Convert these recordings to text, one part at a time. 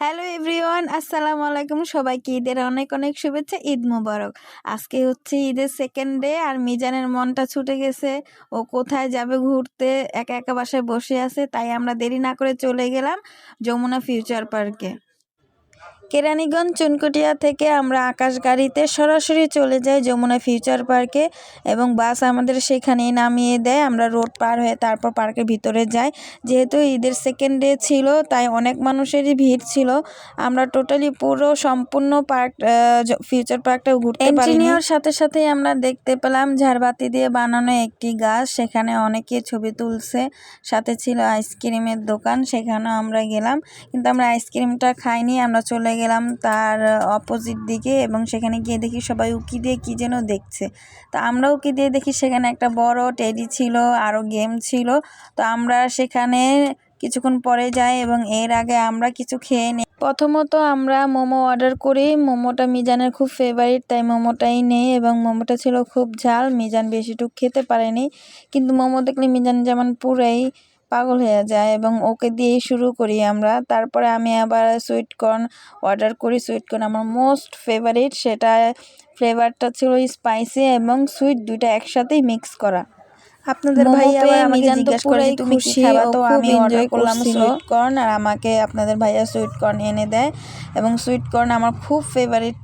Hello everyone, আসসালামু আলাইকুম। সবাইকে ঈদের অনেক অনেক শুভেচ্ছা। ঈদ মোবারক। আজকে হচ্ছে ঈদের সেকেন্ড ডে, আর মিজানের মনটা ছুটে গেছে। ও কোথায় যাবে ঘুরতে, একা একা বাসায় বসে আছে। তাই আমরা দেরি না করে চলে গেলাম যমুনা ফিউচার পার্কে। কেরানীগঞ্জ চুনকুটিয়া থেকে আমরা আকাশ গাড়িতে সরাসরি চলে যাই যমুনা ফিউচার পার্কে, এবং বাস আমাদের সেখানেই নামিয়ে দেয়। আমরা রোড পার হয়ে তারপর পার্কের ভিতরে যাই। যেহেতু ঈদের সেকেন্ড ডে ছিল, তাই অনেক মানুষেরই ভিড় ছিল। আমরা টোটালি পুরো সম্পূর্ণ পার্ক ফিউচার পার্কটা ঘুরতে পারিনি। এন্ট্রি নেওয়ার সাথে সাথেই আমরা দেখতে পেলাম ঝাড়বাতি দিয়ে বানানো একটি গাছ, সেখানে অনেকে ছবি তুলছে। সাথে ছিল আইসক্রিমের দোকান, সেখানেও আমরা গেলাম, কিন্তু আমরা আইসক্রিমটা খাইনি। আমরা চলে গেলাম তার অপোজিট দিকে, এবং সেখানে গিয়ে দেখি সবাই উকি দিয়ে কী যেন দেখছে। তো আমরা উকি দিয়ে দেখি সেখানে একটা বড় টেডি ছিল, আরও গেম ছিল। তো আমরা সেখানে কিছুক্ষণ পরে যাই, এবং এর আগে আমরা কিছু খেয়ে নিই। প্রথমত আমরা মোমো অর্ডার করি। মোমোটা মিজানের খুব ফেভারিট, তাই মোমোটাই নেই, এবং মোমোটা ছিল খুব ঝাল। মিজান বেশিটুকু খেতে পারেনি, কিন্তু মোমো দেখলে মিজান যেমন পুরাই পাগল হয়ে যায়, এবং ওকে দিয়েই শুরু করি আমরা। তারপরে আমি আবার সুইট কর্ন অর্ডার করি। সুইট কর্ন আমার মোস্ট ফেভারিট, সেটা ফ্লেভারটা ছিল স্পাইসি এবং সুইট, দুইটা একসাথেই মিক্স করা। আপনাদের ভাই আবার আমাকে জিজ্ঞাসা করে যে তুমি কি খাবা, তো আমি অর্ডার করলাম সুইট কর্ন, আর আমাকে আপনাদের ভাইয়া সুইট কর্ন এনে দেয়, এবং সুইট কর্ন আমার খুব ফেভারিট,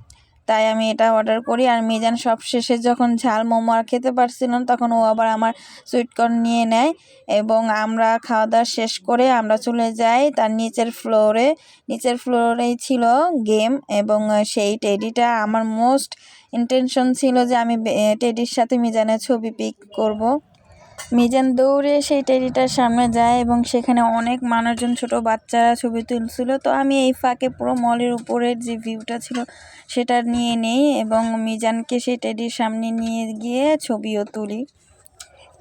তাই আমি এটা অর্ডার করি। আর মিজান সব শেষে যখন ঝাল মোমো আর খেতে পারছিল না, তখন ও আবার আমার সুইট কর্ন নিয়ে নেয়, এবং আমরা খাওয়া দাওয়া শেষ করে আমরা চলে যাই তার নিচের ফ্লোরে। নিচের ফ্লোরেই ছিল গেম, এবং সেই টেডিটা আমার মোস্ট ইন্টেনশন ছিল যে আমি টেডির সাথে মিজানের ছবি পিক করব। মিজান দৌড়ে সেই টেডিটার সামনে যায়, এবং সেখানে অনেক মানুষজন, ছোট বাচ্চারা ছবি তুলছিল। তো আমি এই ফাঁকে পুরো মলের উপরের যে ভিউটা ছিল সেটা নিয়ে নেই, এবং মিজানকে সেই টেডির সামনে নিয়ে গিয়ে ছবিও তুলি।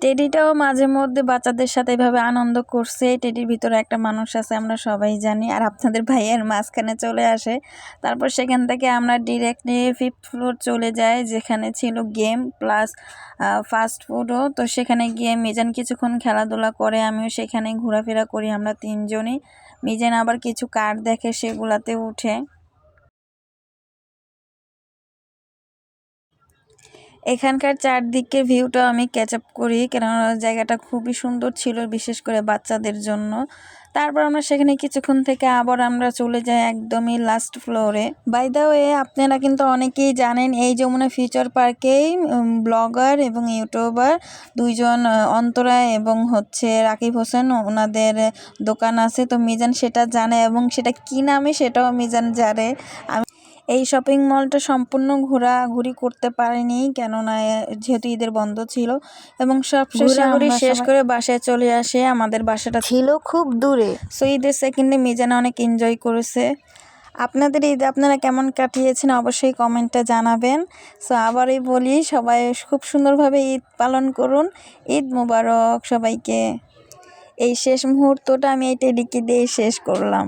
টেডিটাও মাঝে মধ্যে বাচ্চাদের সাথে এভাবে আনন্দ করছে। টেডির ভিতরে একটা মানুষ আছে, আমরা সবাই জানি। আর আপনাদের ভাইয়ের মাঝখানে চলে আসে। তারপর সেখান থেকে আমরা ডিরেক্টলি 5th ফ্লোর চলে যাই, যেখানে ছিল গেম প্লাস ফাস্ট ফুডও। তো সেখানে গিয়ে মিজান কিছুক্ষণ খেলাধুলা করে, আমিও সেখানে ঘোরাফেরা করি, আমরা তিনজনই। মিজান আবার কিছু কার্ড দেখে, সেগুলাতে উঠে। এখানকার চারদিকের ভিউটা আমি ক্যাচ আপ করি, কেননা জায়গাটা খুবই সুন্দর ছিল, বিশেষ করে বাচ্চাদের জন্য। তারপর আমরা সেখানে কিছুক্ষণ থেকে আবার আমরা চলে যাই একদমই লাস্ট ফ্লোরে। বাই দ্য ওয়ে, আপনারা কিন্তু অনেকেই জানেন এই যমুনা ফিউচার পার্কেই ব্লগার এবং ইউটিউবার দুইজন, অন্তরা এবং হচ্ছে রাকিব হোসেন, ওনাদের দোকান আছে। তো মিজান সেটা জানে, এবং সেটা কী নামে সেটাও মিজান জানে। এই শপিং মলটা সম্পূর্ণ ঘোরাঘুরি করতে পারিনি, কেননা যেহেতু ঈদের বন্ধ ছিল, এবং সব ঘোরাঘুরি শেষ করে বাসায় চলে আসে। আমাদের বাসাটা ছিল খুব দূরে। সো ঈদের সেকেন্ডে মিজান অনেক এনজয় করেছে। আপনাদের ঈদ আপনারা কেমন কাটিয়েছেন অবশ্যই কমেন্টে জানাবেন। সো আবারই বলি, সবাই খুব সুন্দরভাবে ঈদ পালন করুন। ঈদ মোবারক সবাইকে। এই শেষ মুহূর্তটা আমি এই টেডিকে দিয়ে শেষ করলাম।